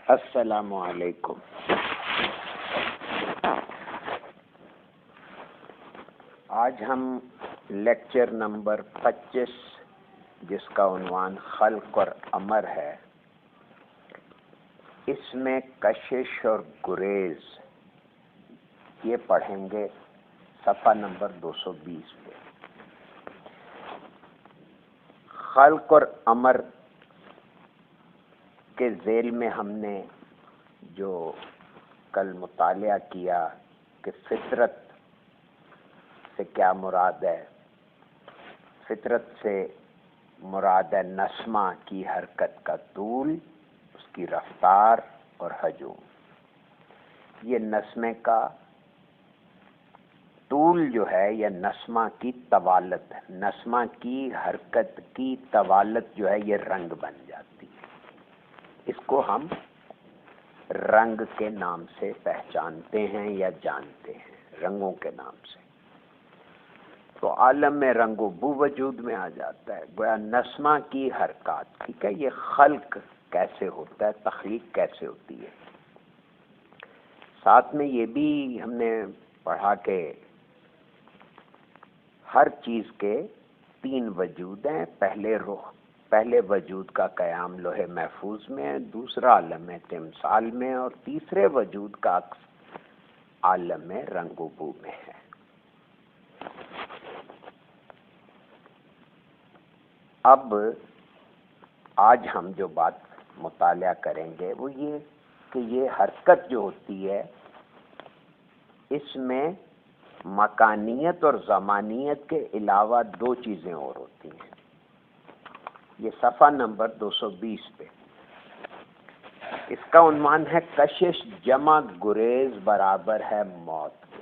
السلام علیکم۔ آج ہم لیکچر نمبر 25 جس کا عنوان خلق اور امر ہے، اس میں کشش اور گریز یہ پڑھیں گے صفحہ نمبر 220 پہ۔ خلق اور امر کے ذیل میں ہم نے جو کل مطالعہ کیا کہ فطرت سے کیا مراد ہے، فطرت سے مراد ہے نسمہ کی حرکت کا طول، اس کی رفتار اور ہجوم۔ یہ نسمے کا طول جو ہے یا نسمہ کی طوالت، نسمہ کی حرکت کی طوالت جو ہے یہ رنگ بن جاتی ہے۔ اس کو ہم رنگ کے نام سے پہچانتے ہیں یا جانتے ہیں، رنگوں کے نام سے۔ تو عالم میں رنگ و بو وجود میں آ جاتا ہے، گویا نسمہ کی حرکات، ٹھیک ہے۔ یہ خلق کیسے ہوتا ہے، تخلیق کیسے ہوتی ہے۔ ساتھ میں یہ بھی ہم نے پڑھا کہ ہر چیز کے 3 وجود ہیں۔ پہلے وجود کا قیام لوح محفوظ میں ہے، دوسرا عالم تمثال میں، اور تیسرے وجود کا عالم رنگ و بو میں ہے۔ اب آج ہم جو بات مطالعہ کریں گے وہ یہ کہ یہ حرکت جو ہوتی ہے اس میں مکانیت اور زمانیت کے علاوہ 2 چیزیں اور ہوتی ہیں۔ یہ صفحہ نمبر 220 پہ، اس کا عنوان ہے کشش جمع گریز برابر ہے موت کے۔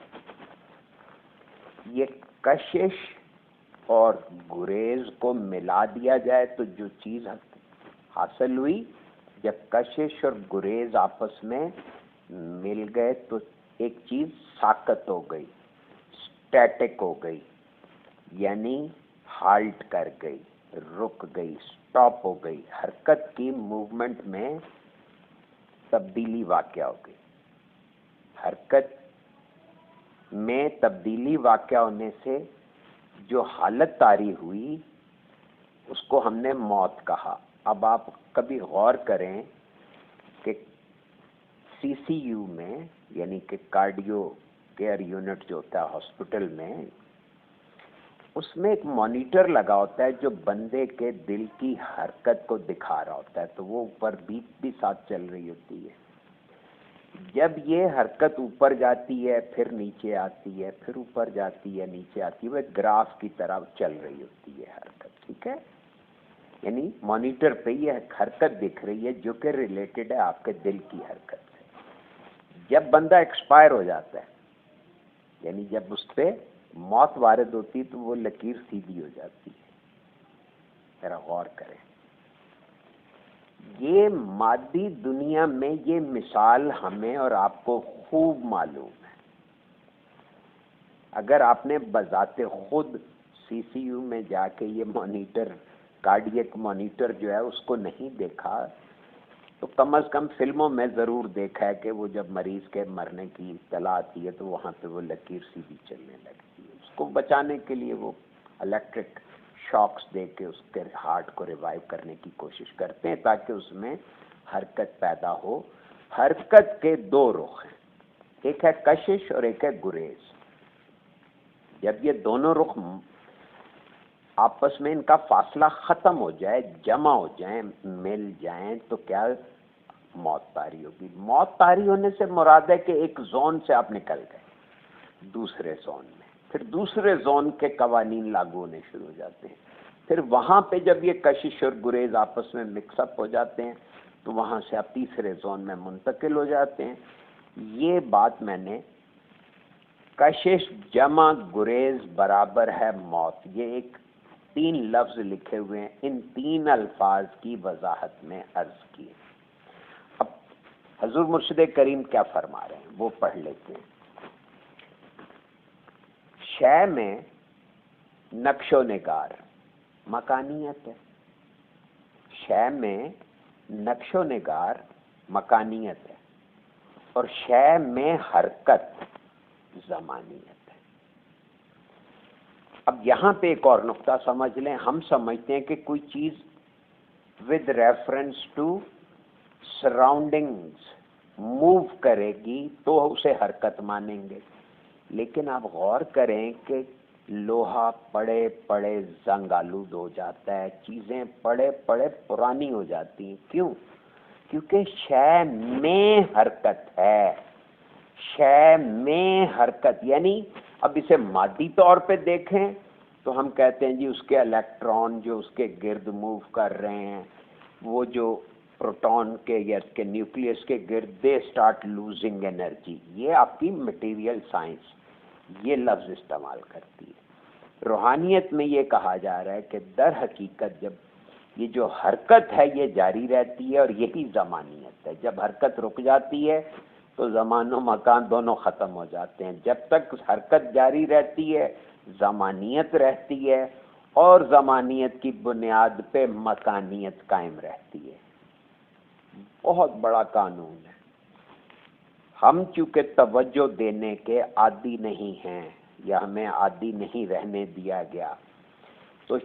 یہ کشش اور گریز کو ملا دیا جائے تو جو چیز حاصل ہوئی، جب کشش اور گریز آپس میں مل گئے تو ایک چیز ساکت ہو گئی، اسٹیٹک ہو گئی، یعنی ہالٹ کر گئی، رک گئی، سٹاپ ہو گئی، حرکت کی موومنٹ میں تبدیلی واقع ہو گئی۔ حرکت میں تبدیلی واقع ہونے سے جو حالت طاری ہوئی اس کو ہم نے موت کہا۔ اب آپ کبھی غور کریں کہ سی سی یو میں، یعنی کہ کارڈیو کیئر یونٹ جو ہوتا ہے ہاسپٹل میں، اس میں ایک مانیٹر لگا ہوتا ہے جو بندے کے دل کی حرکت کو دکھا رہا ہوتا ہے، تو وہ اوپر بیپ بھی ساتھ چل رہی ہوتی ہے۔ جب یہ حرکت اوپر جاتی ہے پھر نیچے آتی ہے، پھر اوپر جاتی ہے نیچے آتی ہے، وہ ایک گراف کی طرح چل رہی ہوتی ہے حرکت، ٹھیک ہے۔ یعنی مانیٹر پہ یہ حرکت دکھ رہی ہے جو کہ ریلیٹڈ ہے آپ کے دل کی حرکت سے۔ جب بندہ ایکسپائر ہو جاتا ہے، یعنی جب اس پہ موت وارد ہوتی تو وہ لکیر سیدھی ہو جاتی ہے۔ ذرا غور کریں، یہ مادی دنیا میں یہ مثال ہمیں اور آپ کو خوب معلوم ہے۔ اگر آپ نے بذات خود سی سی یو میں جا کے یہ مانیٹر، کارڈیک مانیٹر جو ہے اس کو نہیں دیکھا تو کم از کم فلموں میں ضرور دیکھا ہے کہ وہ جب مریض کے مرنے کی اطلاع آتی ہے تو وہاں پہ وہ لکیر سیدھی چلنے لگتی ہے۔ اس کو بچانے کے لیے وہ الیکٹرک شاکس دے کے اس کے ہارٹ کو ریوائیو کرنے کی کوشش کرتے ہیں تاکہ اس میں حرکت پیدا ہو۔ حرکت کے 2 رخ ہیں، ایک ہے کشش اور ایک ہے گریز۔ جب یہ دونوں رخ آپس میں ان کا فاصلہ ختم ہو جائے، جمع ہو جائیں، مل جائیں تو کیا موت طاری ہوگی۔ موت طاری ہونے سے مراد ہے کہ ایک زون سے آپ نکل گئے دوسرے زون میں، پھر دوسرے زون کے قوانین لاگو ہونے شروع ہو جاتے ہیں، پھر وہاں پہ جب یہ کشش اور گریز آپس میں مکس اپ ہو جاتے ہیں تو وہاں سے آپ تیسرے زون میں منتقل ہو جاتے ہیں۔ یہ بات میں نے کشش جمع گریز برابر ہے موت، یہ ایک 3 لفظ لکھے ہوئے ہیں، ان 3 الفاظ کی وضاحت میں عرض کی۔ اب حضور مرشد کریم کیا فرما رہے ہیں وہ پڑھ لیتے ہیں۔ شے میں نقش و نگار مکانیت ہے، شے میں نقش و نگار مکانیت ہے، اور شے میں حرکت زمانیت ہے۔ اب یہاں پہ ایک اور نقطہ سمجھ لیں، ہم سمجھتے ہیں کہ کوئی چیز with reference to surroundings move کرے گی تو اسے حرکت مانیں گے، لیکن آپ غور کریں کہ لوہا پڑے پڑے زنگ آلود ہو جاتا ہے، چیزیں پڑے پڑے پرانی ہو جاتی ہیں، کیوں؟ کیونکہ شے میں حرکت ہے، شے میں حرکت، یعنی اب اسے مادی طور پہ دیکھیں تو ہم کہتے ہیں جی اس کے الیکٹران جو اس کے گرد موو کر رہے ہیں، وہ جو پروٹون کے یا اس کے نیوکلیس کے گرد، دے اسٹارٹ لوزنگ انرجی۔ یہ آپ کی مٹیریل سائنس یہ لفظ استعمال کرتی ہے۔ روحانیت میں یہ کہا جا رہا ہے کہ در حقیقت جب یہ جو حرکت ہے یہ جاری رہتی ہے، اور یہی زمانیت ہے۔ جب حرکت رک جاتی ہے تو زمان و مکان دونوں ختم ہو جاتے ہیں۔ جب تک حرکت جاری رہتی ہے زمانیت رہتی ہے، اور زمانیت کی بنیاد پہ مکانیت قائم رہتی ہے۔ بہت بڑا قانون ہے۔ ہم چونکہ توجہ دینے کے عادی نہیں ہیں، یا ہمیں عادی نہیں رہنے دیا گیا، تو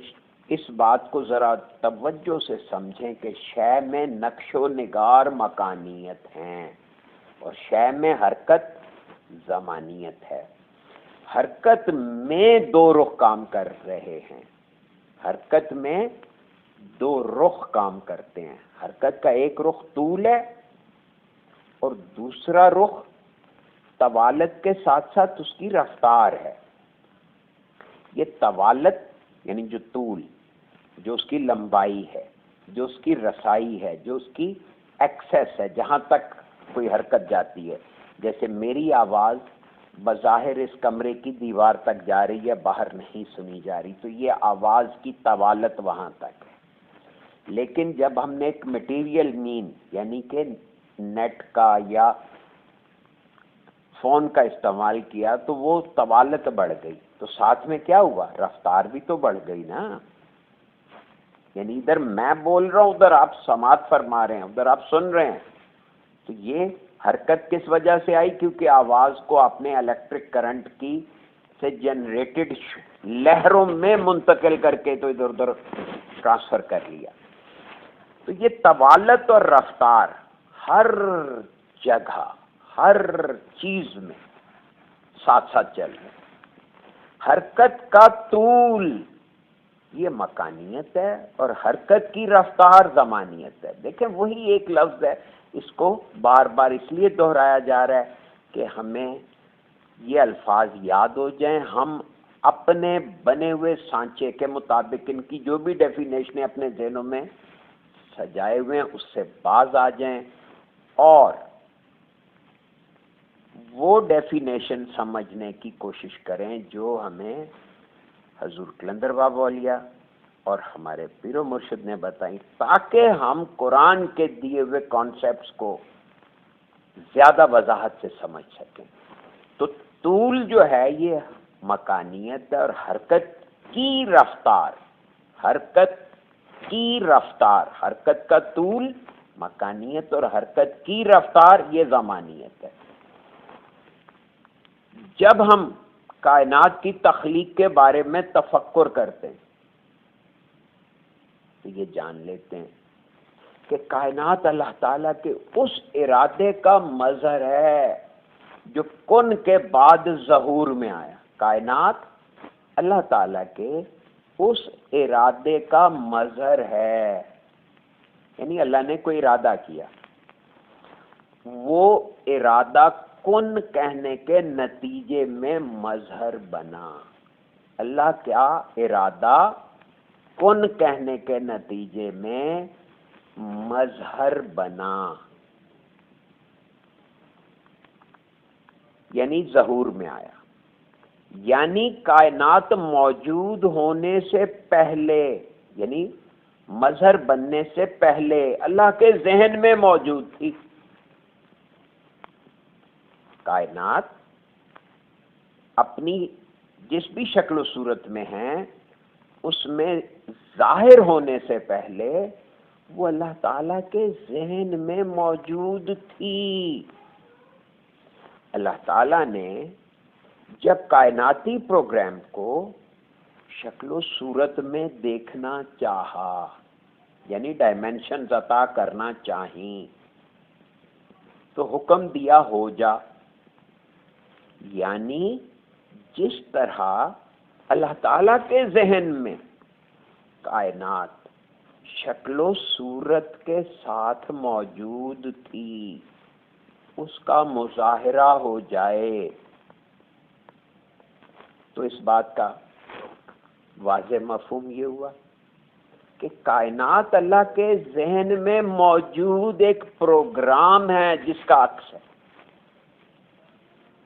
اس بات کو ذرا توجہ سے سمجھیں کہ شے میں نقش و نگار مکانیت ہیں، اور شے میں حرکت زمانیت ہے۔ حرکت میں دو رخ کام کر رہے ہیں، حرکت میں دو رخ کام کرتے ہیں۔ حرکت کا ایک رخ طول ہے، اور دوسرا رخ طوالت کے ساتھ ساتھ اس کی رفتار ہے۔ یہ طوالت یعنی جو طول، جو اس کی لمبائی ہے، جو اس کی رسائی ہے، جو اس کی ایکسیس ہے، جہاں تک کوئی حرکت جاتی ہے، جیسے میری آواز بظاہر اس کمرے کی دیوار تک جا رہی ہے، باہر نہیں سنی جا رہی، تو یہ آواز کی طوالت وہاں تک ہے۔ لیکن جب ہم نے ایک مٹیریل مین یعنی کہ نیٹ کا یا فون کا استعمال کیا تو وہ طوالت بڑھ گئی، تو ساتھ میں کیا ہوا؟ رفتار بھی تو بڑھ گئی نا۔ یعنی ادھر میں بول رہا ہوں، ادھر آپ سماعت فرما رہے ہیں، ادھر آپ سن رہے ہیں، تو یہ حرکت کس وجہ سے آئی؟ کیونکہ آواز کو آپ نے الیکٹرک کرنٹ کی سے جنریٹڈ لہروں میں منتقل کر کے تو ادھر ادھر ٹرانسفر کر لیا۔ تو یہ طوالت اور رفتار ہر جگہ، ہر چیز میں ساتھ ساتھ چل رہے ہیں۔ حرکت کا طول یہ مکانیت ہے، اور حرکت کی رفتار زمانیت ہے۔ دیکھیں وہی ایک لفظ ہے، اس کو بار بار اس لیے دہرایا جا رہا ہے کہ ہمیں یہ الفاظ یاد ہو جائیں، ہم اپنے بنے ہوئے سانچے کے مطابق ان کی جو بھی ڈیفینیشنیں اپنے ذہنوں میں سجائے ہوئے ہیں اس سے باز آ جائیں، اور وہ ڈیفینیشن سمجھنے کی کوشش کریں جو ہمیں حضور کلندر بابا اولیاء اور ہمارے پیر و مرشد نے بتائیں، تاکہ ہم قرآن کے دیے ہوئے کانسیپٹس کو زیادہ وضاحت سے سمجھ سکیں۔ تو طول جو ہے یہ مکانیت ہے، اور حرکت کی رفتار، حرکت کی رفتار، حرکت کا طول مکانیت اور حرکت کی رفتار یہ زمانیت ہے۔ جب ہم کائنات کی تخلیق کے بارے میں تفکر کرتے ہیں تو یہ جان لیتے ہیں کہ کائنات اللہ تعالیٰ کے اس ارادے کا مظہر ہے جو کن کے بعد ظہور میں آیا۔ کائنات اللہ تعالیٰ کے اس ارادے کا مظہر ہے، یعنی اللہ نے کوئی ارادہ کیا، وہ ارادہ کن کہنے کے نتیجے میں مظہر بنا۔ اللہ کیا ارادہ کن کہنے کے نتیجے میں مظہر بنا، یعنی ظہور میں آیا۔ یعنی کائنات موجود ہونے سے پہلے، یعنی مظہر بننے سے پہلے اللہ کے ذہن میں موجود تھی۔ کائنات اپنی جس بھی شکل و صورت میں ہیں اس میں ظاہر ہونے سے پہلے وہ اللہ تعالیٰ کے ذہن میں موجود تھی۔ اللہ تعالیٰ نے جب کائناتی پروگرام کو شکل و صورت میں دیکھنا چاہا، یعنی ڈائمینشنز عطا کرنا چاہیں، تو حکم دیا ہو جا، یعنی جس طرح اللہ تعالیٰ کے ذہن میں کائنات شکل و صورت کے ساتھ موجود تھی، اس کا مظاہرہ ہو جائے۔ تو اس بات کا واضح مفہوم یہ ہوا کہ کائنات اللہ کے ذہن میں موجود ایک پروگرام ہے جس کا عکس ہے۔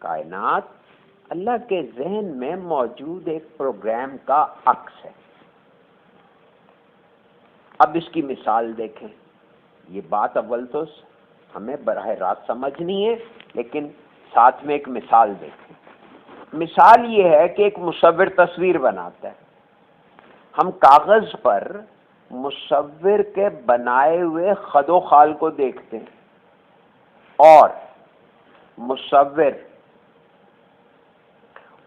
کائنات اللہ کے ذہن میں موجود ایک پروگرام کا عکس ہے۔ اب اس کی مثال دیکھیں۔ یہ بات اول تو ہمیں براہ راست سمجھنی ہے، لیکن ساتھ میں ایک مثال دیکھیں۔ مثال یہ ہے کہ ایک مصور تصویر بناتا ہے۔ ہم کاغذ پر مصور کے بنائے ہوئے خد و خال کو دیکھتے ہیں، اور مصور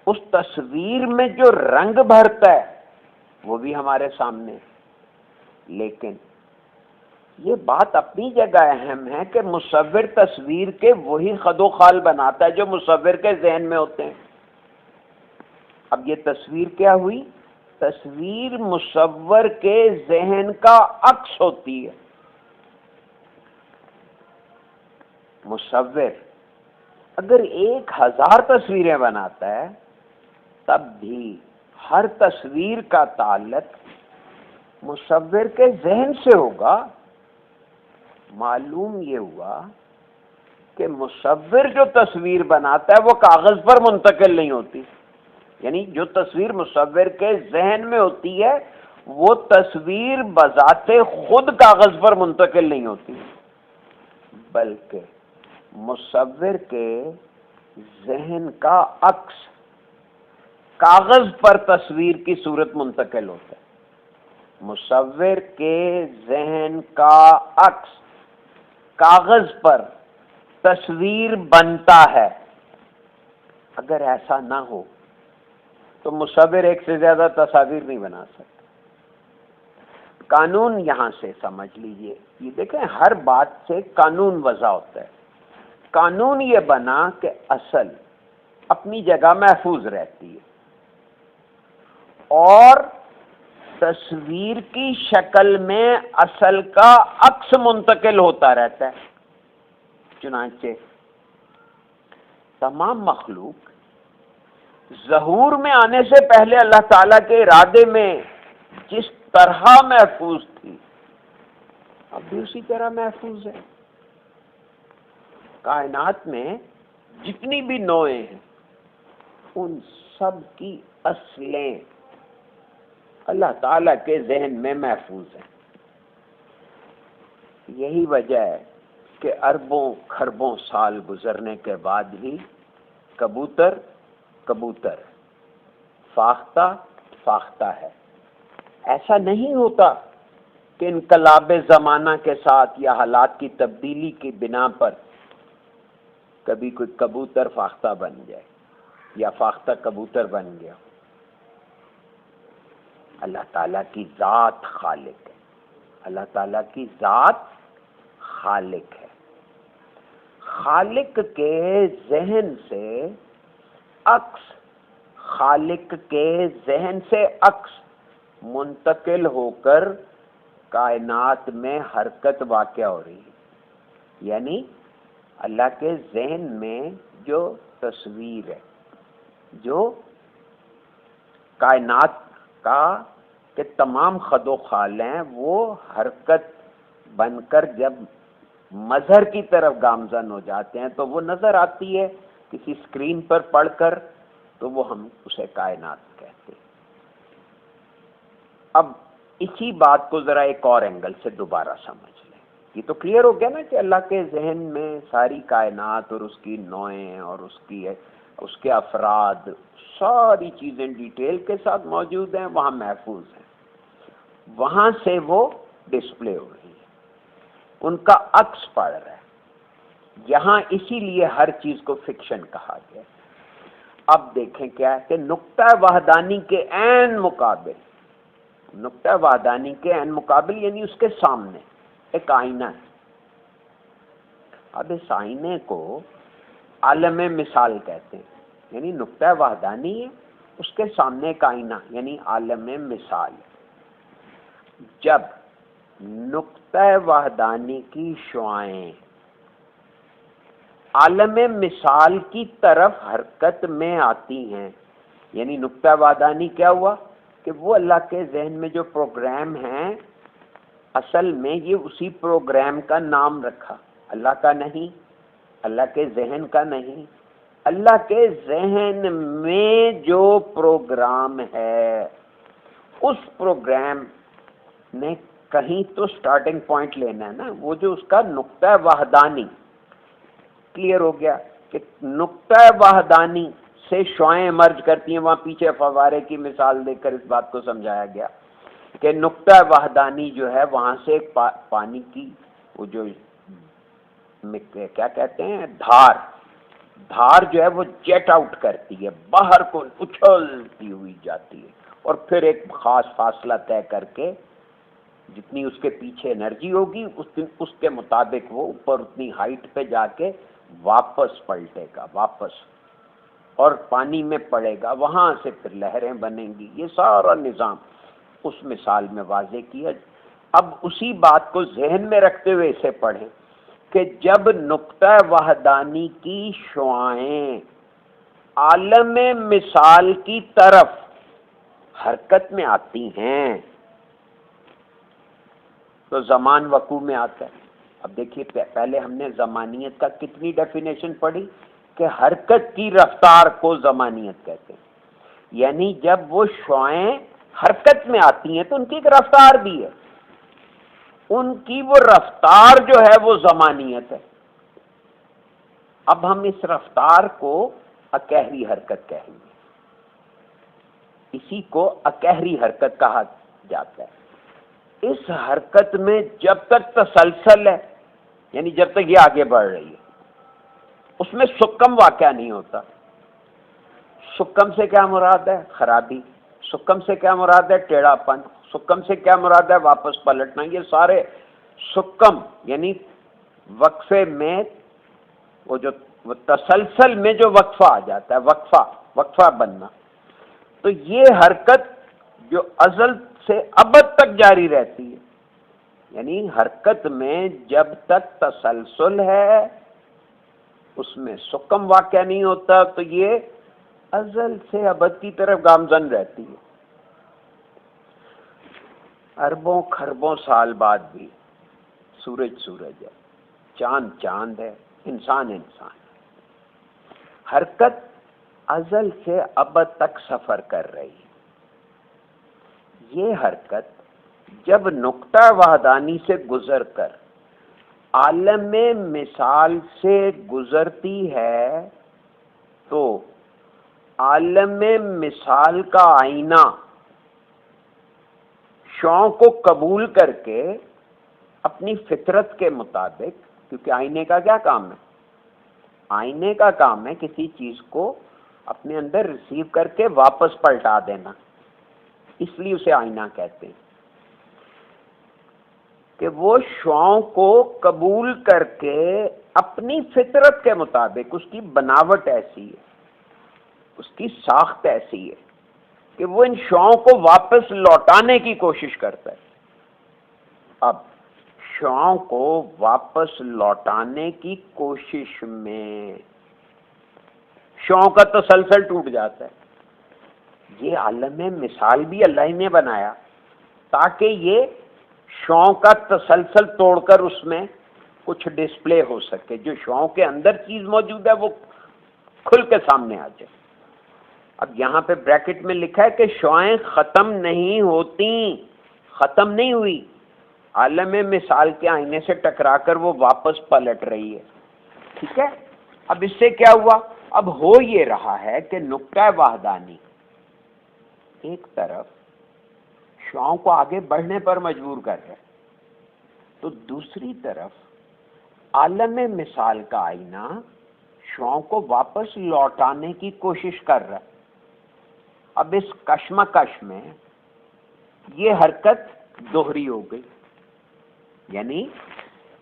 اس تصویر میں جو رنگ بھرتا ہے وہ بھی ہمارے سامنے۔ لیکن یہ بات اپنی جگہ اہم ہے کہ مصور تصویر کے وہی خد و خال بناتا ہے جو مصور کے ذہن میں ہوتے ہیں۔ اب یہ تصویر کیا ہوئی؟ تصویر مصور کے ذہن کا عکس ہوتی ہے۔ مصور اگر 1000 تصویریں بناتا ہے تب بھی ہر تصویر کا تعلق مصور کے ذہن سے ہوگا۔ معلوم یہ ہوا کہ مصور جو تصویر بناتا ہے وہ کاغذ پر منتقل نہیں ہوتی، یعنی جو تصویر مصور کے ذہن میں ہوتی ہے وہ تصویر بذات خود کاغذ پر منتقل نہیں ہوتی، بلکہ مصور کے ذہن کا عکس کاغذ پر تصویر کی صورت منتقل ہوتا ہے۔ مصور کے ذہن کا عکس کاغذ پر تصویر بنتا ہے۔ اگر ایسا نہ ہو تو مصور ایک سے زیادہ تصاویر نہیں بنا سکتا۔ قانون یہاں سے سمجھ لیجئے، یہ دیکھیں ہر بات سے قانون وضع ہوتا ہے۔ قانون یہ بنا کہ اصل اپنی جگہ محفوظ رہتی ہے اور تصویر کی شکل میں اصل کا عکس منتقل ہوتا رہتا ہے۔ چنانچہ تمام مخلوق ظہور میں آنے سے پہلے اللہ تعالیٰ کے ارادے میں جس طرح محفوظ تھی اب بھی اسی طرح محفوظ ہے۔ کائنات میں جتنی بھی نوعیں ہیں ان سب کی اصلیں اللہ تعالیٰ کے ذہن میں محفوظ ہیں۔ یہی وجہ ہے کہ اربوں کھربوں سال گزرنے کے بعد بھی کبوتر کبوتر، فاختہ فاختہ ہے۔ ایسا نہیں ہوتا کہ انقلاب زمانہ کے ساتھ یا حالات کی تبدیلی کی بنا پر کبھی کوئی کبوتر فاختہ بن جائے یا فاختہ کبوتر بن گیا۔ اللہ تعالیٰ کی ذات خالق ہے، اللہ تعالیٰ کی ذات خالق ہے۔ خالق کے ذہن سے عکس، خالق کے ذہن سے عکس منتقل ہو کر کائنات میں حرکت واقع ہو رہی ہے، یعنی اللہ کے ذہن میں جو تصویر ہے، جو کائنات کا کہ تمام خد و خال ہیں، وہ حرکت بن کر جب مظہر کی طرف گامزن ہو جاتے ہیں تو وہ نظر آتی ہے کسی اسکرین پر پڑھ کر، تو وہ ہم اسے کائنات کہتے ہیں۔ اب اسی بات کو ذرا ایک اور اینگل سے دوبارہ سمجھ لیں۔ یہ تو کلیئر ہو گیا نا کہ اللہ کے ذہن میں ساری کائنات اور اس کی نوعیں اور اس کے افراد، ساری چیزیں ڈیٹیل کے ساتھ موجود ہیں، وہاں محفوظ ہیں، وہاں سے وہ ڈسپلے ہو رہی ہے۔ ان کا عکس پڑ رہا ہے یہاں، اسی لیے ہر چیز کو فکشن کہا گیا۔ اب دیکھیں کیا ہے کہ نقطہ وحدانی کے عین مقابل، نقطہ وحدانی کے عین مقابل یعنی اس کے سامنے ایک آئینہ ہے۔ اب اس آئینے کو عالم مثال کہتے ہیں، یعنی نقطہ وحدانی ہے، اس کے سامنے ایک آئینہ یعنی عالم مثال۔ جب نقطہ وحدانی کی شعاعیں عالم مثال کی طرف حرکت میں آتی ہیں، یعنی نقطہ وحدانی کیا ہوا کہ وہ اللہ کے ذہن میں جو پروگرام ہیں، اصل میں یہ اسی پروگرام کا نام رکھا، اللہ کا نہیں، اللہ کے ذہن کا نہیں، اللہ کے ذہن میں جو پروگرام ہے اس پروگرام نے کہیں تو سٹارٹنگ پوائنٹ لینا ہے نا، وہ جو اس کا نقطہ وحدانی کلیئر ہو گیا کہ نقطہ وحدانی سے شعاعیں ایمرج کرتی ہیں۔ وہاں پیچھے فوارے کی مثال دے کر اس بات کو سمجھایا گیا کہ نقطہ وحدانی جو ہے وہاں سے ایک پانی کی وہ جو کیا کہتے ہیں دھار جو ہے وہ جیٹ آؤٹ کرتی ہے، باہر کو اچھلتی ہوئی جاتی ہے، اور پھر ایک خاص فاصلہ طے کر کے جتنی اس کے پیچھے انرجی ہوگی اس کے مطابق وہ اوپر اتنی ہائٹ پہ جا کے واپس پلٹے گا، واپس اور پانی میں پڑے گا، وہاں سے پھر لہریں بنیں گی۔ یہ سارا نظام اس مثال میں واضح کیا۔ اب اسی بات کو ذہن میں رکھتے ہوئے اسے پڑھیں کہ جب نقطہ وحدانی کی شعاعیں عالم مثال کی طرف حرکت میں آتی ہیں تو زمان وقوع میں آتا ہے۔ اب دیکھیے پہلے ہم نے زمانیت کا کتنی ڈیفینیشن پڑھی کہ حرکت کی رفتار کو زمانیت کہتے ہیں، یعنی جب وہ شعاعیں حرکت میں آتی ہیں تو ان کی ایک رفتار بھی ہے، ان کی وہ رفتار جو ہے وہ زمانیت ہے۔ اب ہم اس رفتار کو اکہری حرکت کہیں گے، اسی کو اکہری حرکت کہا جاتا ہے۔ اس حرکت میں جب تک تسلسل ہے، یعنی جب تک یہ آگے بڑھ رہی ہے، اس میں سکم واقعہ نہیں ہوتا۔ سکم سے کیا مراد ہے؟ خرابی۔ سکم سے کیا مراد ہے؟ ٹیڑھا پن۔ سکم سے کیا مراد ہے؟ واپس پلٹنا۔ یہ سارے سکم یعنی وقفے میں وہ جو تسلسل میں جو وقفہ آ جاتا ہے، وقفہ بننا، تو یہ حرکت جو ازل سے ابد تک جاری رہتی ہے، یعنی حرکت میں جب تک تسلسل ہے اس میں سکم واقع نہیں ہوتا، تو یہ ازل سے ابد کی طرف گامزن رہتی ہے۔ اربوں خربوں سال بعد بھی سورج ہے، چاند ہے، انسان ہے۔ حرکت ازل سے ابد تک سفر کر رہی ہے۔ یہ حرکت جب نقطہ وحدانی سے گزر کر عالم مثال سے گزرتی ہے تو عالم مثال کا آئینہ شعاعوں کو قبول کر کے اپنی فطرت کے مطابق، کیونکہ آئینے کا کیا کام ہے؟ آئینے کا کام ہے کسی چیز کو اپنے اندر ریسیو کر کے واپس پلٹا دینا، اس لیے اسے آئینہ کہتے ہیں کہ وہ شعاعوں کو قبول کر کے اپنی فطرت کے مطابق، اس کی بناوٹ ایسی ہے، اس کی ساخت ایسی ہے کہ وہ ان شعاعوں کو واپس لوٹانے کی کوشش کرتا ہے۔ اب شعاعوں کو واپس لوٹانے کی کوشش میں شعاعوں کا تسلسل ٹوٹ جاتا ہے۔ یہ عالم مثال بھی اللہ ہی نے بنایا تاکہ یہ شعاعوں کا تسلسل توڑ کر اس میں کچھ ڈسپلے ہو سکے، جو شعاعوں کے اندر چیز موجود ہے وہ کھل کے سامنے آ جائے۔ اب یہاں پہ بریکٹ میں لکھا ہے کہ شعاعیں ختم نہیں ہوتی، ختم نہیں ہوئی، عالم مثال کے آئینے سے ٹکرا کر وہ واپس پلٹ رہی ہے۔ ٹھیک ہے، اب اس سے کیا ہوا؟ اب ہو یہ رہا ہے کہ نقطہ وحدانی ایک طرف شعاعوں کو آگے بڑھنے پر مجبور کر رہا ہے، تو دوسری طرف عالم مثال کا آئینہ شعاؤں کو واپس لوٹانے کی کوشش کر رہا ہے۔ اب اس کشمکش میں یہ حرکت دوہری ہو گئی، یعنی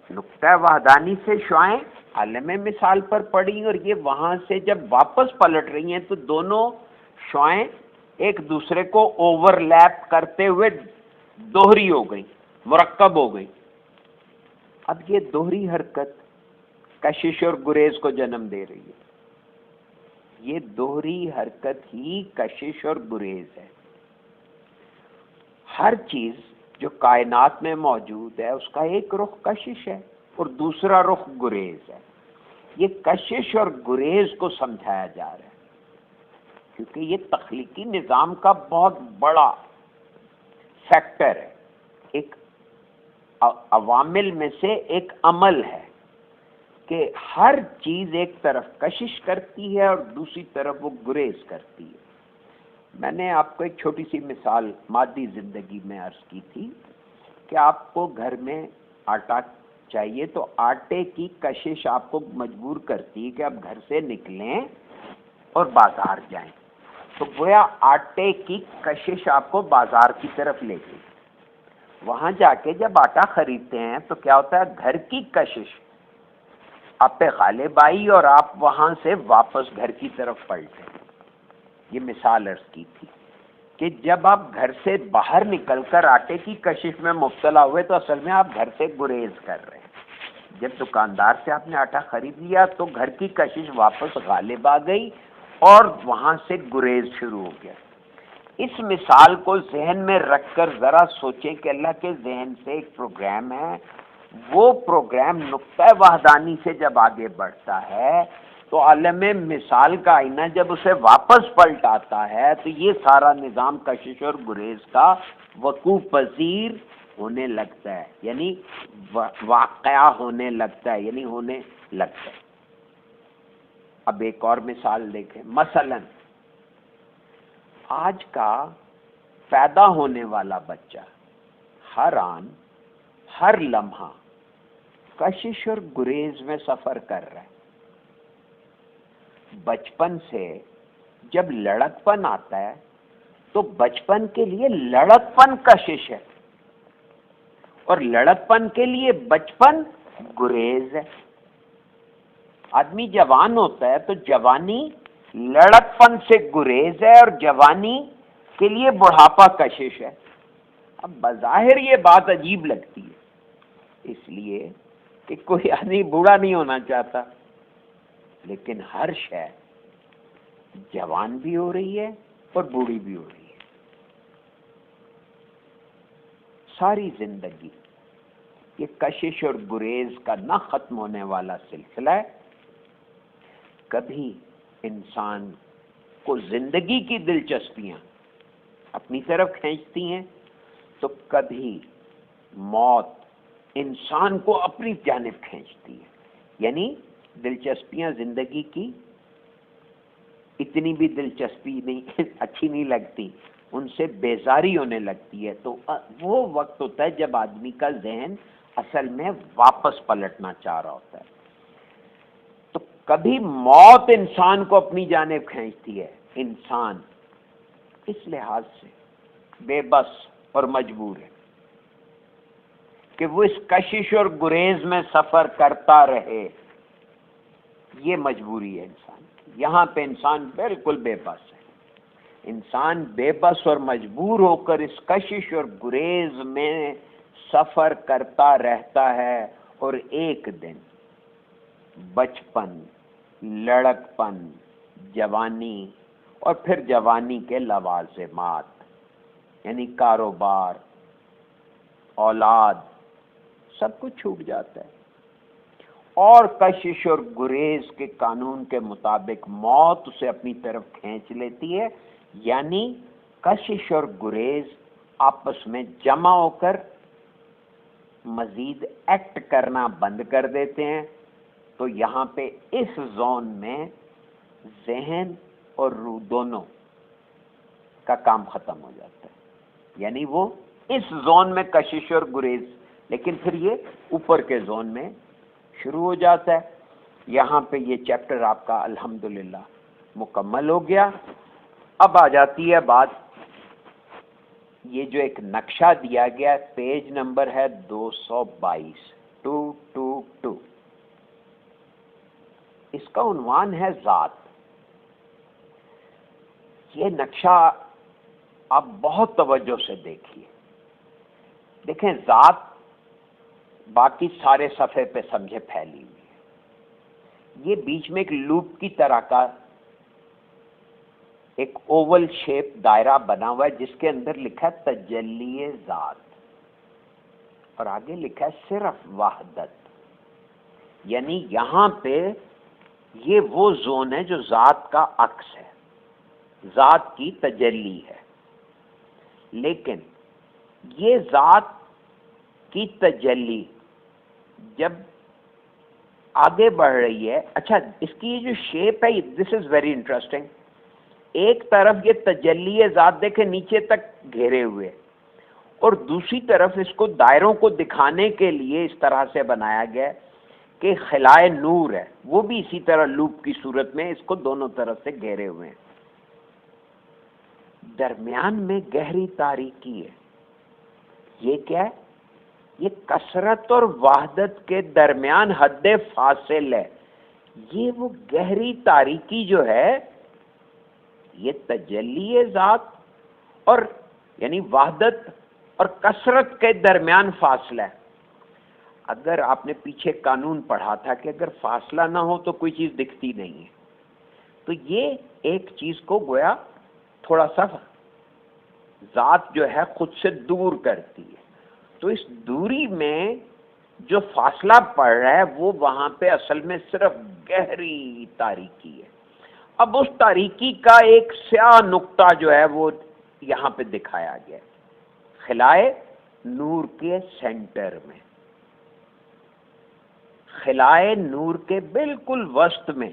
نقطہ وحدانی سے شعائیں عالم مثال پر پڑی اور یہ وہاں سے جب واپس پلٹ رہی ہیں تو دونوں شعائیں ایک دوسرے کو اوور لیپ کرتے ہوئے دوہری ہو گئی، مرکب ہو گئی۔ اب یہ دوہری حرکت کشش اور گریز کو جنم دے رہی ہے۔ یہ دوہری حرکت ہی کشش اور گریز ہے۔ ہر چیز جو کائنات میں موجود ہے اس کا ایک رخ کشش ہے اور دوسرا رخ گریز ہے۔ یہ کشش اور گریز کو سمجھایا جا رہا ہے کیونکہ یہ تخلیقی نظام کا بہت بڑا فیکٹر ہے، ایک عوامل میں سے ایک عمل ہے کہ ہر چیز ایک طرف کشش کرتی ہے اور دوسری طرف وہ گریز کرتی ہے۔ میں نے آپ کو ایک چھوٹی سی مثال مادی زندگی میں عرض کی تھی کہ آپ کو گھر میں آٹا چاہیے تو آٹے کی کشش آپ کو مجبور کرتی ہے کہ آپ گھر سے نکلیں اور بازار جائیں، تو گویا آٹے کی کشش آپ کو بازار کی طرف لے گئی۔ وہاں جا کے جب آٹا خریدتے ہیں تو کیا ہوتا ہے، گھر کی کشش آپ پہ غالب آئی اور آپ وہاں سے واپس گھر کی طرف پلٹے۔ یہ مثال عرض کی تھی کہ جب آپ گھر سے باہر نکل کر آٹے کی کشش میں مبتلا ہوئے تو اصل میں آپ گھر سے گریز کر رہے ہیں۔ جب دکاندار سے آپ نے آٹا خرید لیا تو گھر کی کشش واپس غالب آ گئی اور وہاں سے گریز شروع ہو گیا۔ اس مثال کو ذہن میں رکھ کر ذرا سوچیں کہ اللہ کے ذہن سے ایک پروگرام ہے، وہ پروگرام نقطہ وحدانی سے جب آگے بڑھتا ہے تو عالم مثال کا آئینہ جب اسے واپس پلٹ آتا ہے تو یہ سارا نظام کشش اور گریز کا وقوع پذیر ہونے لگتا ہے، یعنی واقعہ ہونے لگتا ہے، یعنی ہونے لگتا ہے۔ اب ایک اور مثال دیکھیں، مثلا آج کا پیدا ہونے والا بچہ ہر آن ہر لمحہ کشش اور گریز میں سفر کر رہا ہے۔ بچپن سے جب لڑکپن آتا ہے تو بچپن کے لیے لڑکپن کشش ہے اور لڑکپن کے لیے بچپن گریز ہے۔ آدمی جوان ہوتا ہے تو جوانی لڑکپن سے گریز ہے اور جوانی کے لیے بڑھاپا کشش ہے۔ اب بظاہر یہ بات عجیب لگتی ہے اس لیے کہ کوئی آدمی بوڑھا نہیں ہونا چاہتا، لیکن ہر شے جوان بھی ہو رہی ہے اور بوڑھی بھی ہو رہی ہے۔ ساری زندگی یہ کشش اور گریز کا نہ ختم ہونے والا سلسلہ ہے۔ کبھی انسان کو زندگی کی دلچسپیاں اپنی طرف کھینچتی ہیں تو کبھی موت انسان کو اپنی جانب کھینچتی ہے، یعنی دلچسپیاں زندگی کی اتنی بھی دلچسپی نہیں اچھی نہیں لگتی، ان سے بیزاری ہونے لگتی ہے، تو وہ وقت ہوتا ہے جب آدمی کا ذہن اصل میں واپس پلٹنا چاہ رہا ہوتا ہے۔ تو کبھی موت انسان کو اپنی جانب کھینچتی ہے، انسان اس لحاظ سے بے بس اور مجبور ہے کہ وہ اس کشش اور گریز میں سفر کرتا رہے۔ یہ مجبوری ہے انسان کی، یہاں پہ انسان بالکل بے بس ہے۔ انسان بے بس اور مجبور ہو کر اس کشش اور گریز میں سفر کرتا رہتا ہے اور ایک دن بچپن، لڑکپن، جوانی اور پھر جوانی کے لوازمات یعنی کاروبار، اولاد، سب کچھ چھوٹ جاتا ہے اور کشش اور گریز کے قانون کے مطابق موت اسے اپنی طرف کھینچ لیتی ہے، یعنی کشش اور گریز آپس میں جمع ہو کر مزید ایکٹ کرنا بند کر دیتے ہیں۔ تو یہاں پہ اس زون میں ذہن اور روح دونوں کا کام ختم ہو جاتا ہے، یعنی وہ اس زون میں کشش اور گریز لیکن پھر یہ اوپر کے زون میں شروع ہو جاتا ہے. یہاں پہ یہ چیپٹر آپ کا الحمدللہ مکمل ہو گیا. اب آ جاتی ہے بات، یہ جو ایک نقشہ دیا گیا پیج نمبر ہے 222، 222. اس کا عنوان ہے ذات. یہ نقشہ آپ بہت توجہ سے دیکھیے. دیکھیں ذات باقی سارے صفحے پہ سمجھے پھیلی ہوئی ہے. یہ بیچ میں ایک لوپ کی طرح کا ایک اوول شیپ دائرہ بنا ہوا ہے جس کے اندر لکھا ہے تجلی ذات، اور آگے لکھا ہے صرف وحدت. یعنی یہاں پہ یہ وہ زون ہے جو ذات کا عکس ہے، ذات کی تجلی ہے. لیکن یہ ذات کی تجلی جب آگے بڑھ رہی ہے، اچھا اس کی یہ جو شیپ ہے، دس از ویری انٹرسٹنگ. ایک طرف یہ تجلی ذات دیکھیں نیچے تک گھیرے ہوئے، اور دوسری طرف اس کو دائروں کو دکھانے کے لیے اس طرح سے بنایا گیا کہ خلائے نور ہے، وہ بھی اسی طرح لوپ کی صورت میں اس کو دونوں طرف سے گھیرے ہوئے ہیں. درمیان میں گہری تاریکی ہے. یہ کیا ہے؟ یہ کثرت اور وحدت کے درمیان حد فاصل ہے. یہ وہ گہری تاریکی جو ہے، یہ تجلی ذات اور یعنی وحدت اور کثرت کے درمیان فاصلہ ہے. اگر آپ نے پیچھے قانون پڑھا تھا کہ اگر فاصلہ نہ ہو تو کوئی چیز دکھتی نہیں ہے، تو یہ ایک چیز کو گویا تھوڑا سا ذات جو ہے خود سے دور کرتی ہے. تو اس دوری میں جو فاصلہ پڑ رہا ہے وہ وہاں پہ اصل میں صرف گہری تاریکی ہے. اب اس تاریکی کا ایک سیاہ نقطہ جو ہے وہ یہاں پہ دکھایا گیا ہے خلائے نور کے سینٹر میں، خلائے نور کے بالکل وسط میں.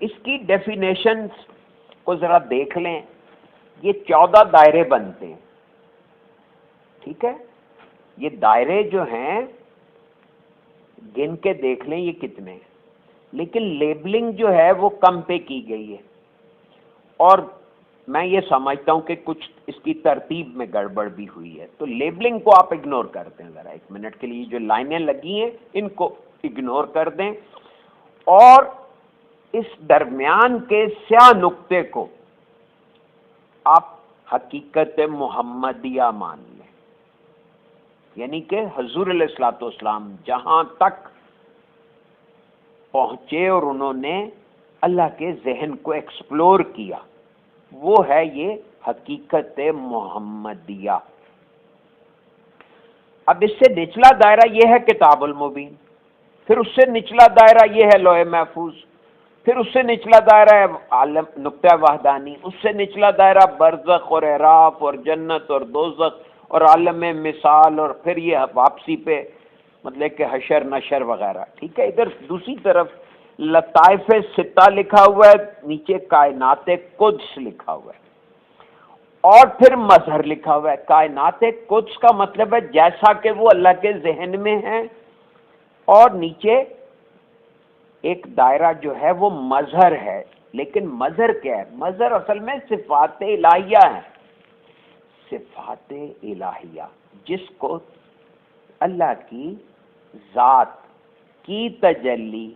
اس کی ڈیفینیشن کو ذرا دیکھ لیں. یہ 14 دائرے بنتے ہیں، ٹھیک ہے. یہ دائرے جو ہیں گن کے دیکھ لیں یہ کتنے ہیں، لیکن لیبلنگ جو ہے وہ کم پہ کی گئی ہے. اور میں یہ سمجھتا ہوں کہ کچھ اس کی ترتیب میں گڑبڑ بھی ہوئی ہے، تو لیبلنگ کو آپ اگنور کر دیں ذرا ایک منٹ کے لیے. جو لائنیں لگی ہیں ان کو اگنور کر دیں، اور اس درمیان کے سیاہ نقطے کو آپ حقیقت محمدیہ مان لیں. یعنی کہ حضور علیہ الصلوۃ والسلام جہاں تک پہنچے اور انہوں نے اللہ کے ذہن کو ایکسپلور کیا، وہ ہے یہ حقیقت محمدیہ. اب اس سے نچلا دائرہ یہ ہے کتاب المبین، پھر اس سے نچلا دائرہ یہ ہے لوح محفوظ، پھر اس سے نچلا دائرہ ہے عالم نقطہ وحدانی، اس سے نچلا دائرہ برزخ اور اعراف اور جنت اور دوزخ اور عالم مثال، اور پھر یہ واپسی پہ مطلب کہ حشر نشر وغیرہ. ٹھیک ہے. ادھر دوسری طرف لطائف ستہ لکھا ہوا ہے، نیچے کائنات قدس لکھا ہوا ہے، اور پھر مظہر لکھا ہوا ہے. کائنات قدس کا مطلب ہے جیسا کہ وہ اللہ کے ذہن میں ہے، اور نیچے ایک دائرہ جو ہے وہ مظہر ہے. لیکن مظہر کیا ہے؟ مظہر اصل میں صفات الہیہ ہے. صفات الہیہ جس کو اللہ کی ذات کی تجلی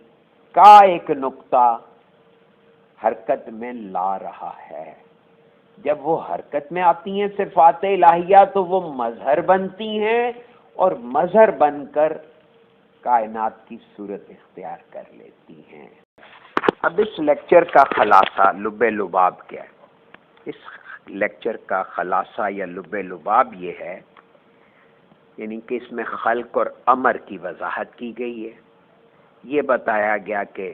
کا ایک نقطہ حرکت میں لا رہا ہے. جب وہ حرکت میں آتی ہیں صفات الہیہ تو وہ مظہر بنتی ہیں، اور مظہر بن کر کائنات کی صورت اختیار کر لیتی ہیں. اب اس لیکچر کا خلاصہ لب لباب کیا ہے؟ اس لیکچر کا خلاصہ یا لب لباب یہ ہے، یعنی کہ اس میں خلق اور امر کی وضاحت کی گئی ہے. یہ بتایا گیا کہ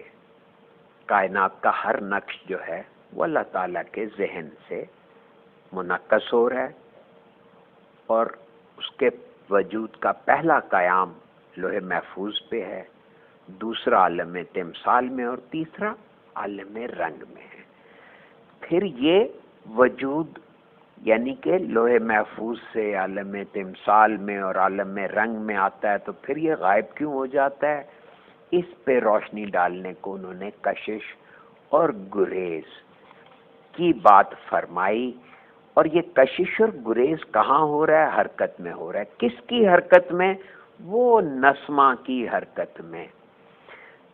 کائنات کا ہر نقش جو ہے وہ اللہ تعالیٰ کے ذہن سے منعکس ہو رہا ہے، اور اس کے وجود کا پہلا قیام لوح محفوظ پہ ہے، دوسرا عالم تمثال میں، اور تیسرا عالم رنگ میں ہے. پھر یہ وجود یعنی کہ لوح محفوظ سے عالم تمثال میں اور عالم رنگ میں آتا ہے، تو پھر یہ غائب کیوں ہو جاتا ہے؟ اس پہ روشنی ڈالنے کو انہوں نے کشش اور گریز کی بات فرمائی. اور یہ کشش اور گریز کہاں ہو رہا ہے؟ حرکت میں ہو رہا ہے. کس کی حرکت میں؟ وہ نسمہ کی حرکت میں.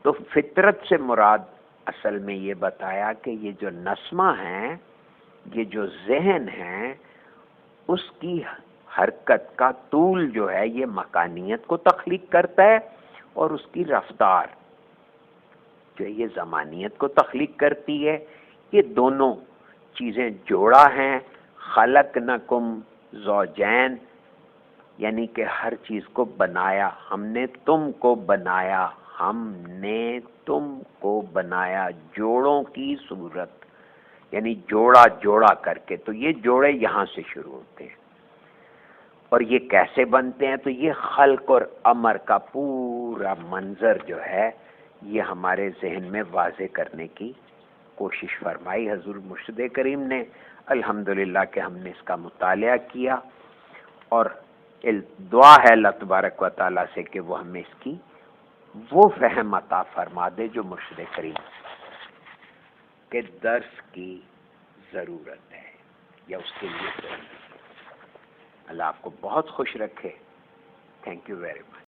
تو فطرت سے مراد اصل میں یہ بتایا کہ یہ جو نسمہ ہیں، یہ جو ذہن ہے، اس کی حرکت کا طول جو ہے یہ مکانیت کو تخلیق کرتا ہے، اور اس کی رفتار جو یہ زمانیت کو تخلیق کرتی ہے. یہ دونوں چیزیں جوڑا ہیں. خلقنکم زوجین، یعنی کہ ہر چیز کو بنایا، ہم نے تم کو بنایا، ہم نے تم کو بنایا جوڑوں کی صورت، یعنی جوڑا جوڑا کر کے. تو یہ جوڑے یہاں سے شروع ہوتے ہیں. اور یہ کیسے بنتے ہیں؟ تو یہ خلق اور امر کا پورا منظر جو ہے یہ ہمارے ذہن میں واضح کرنے کی کوشش فرمائی حضور مرشد کریم نے. الحمدللہ کہ ہم نے اس کا مطالعہ کیا، اور دعا ہے اللہ تبارک و تعالیٰ سے کہ وہ ہمیں اس کی وہ فہم عطا فرما دے جو مرشد کریم کے درس کی ضرورت ہے یا اس کے لیے ضرورت ہے. اللہ آپ کو بہت خوش رکھے. Thank you very much.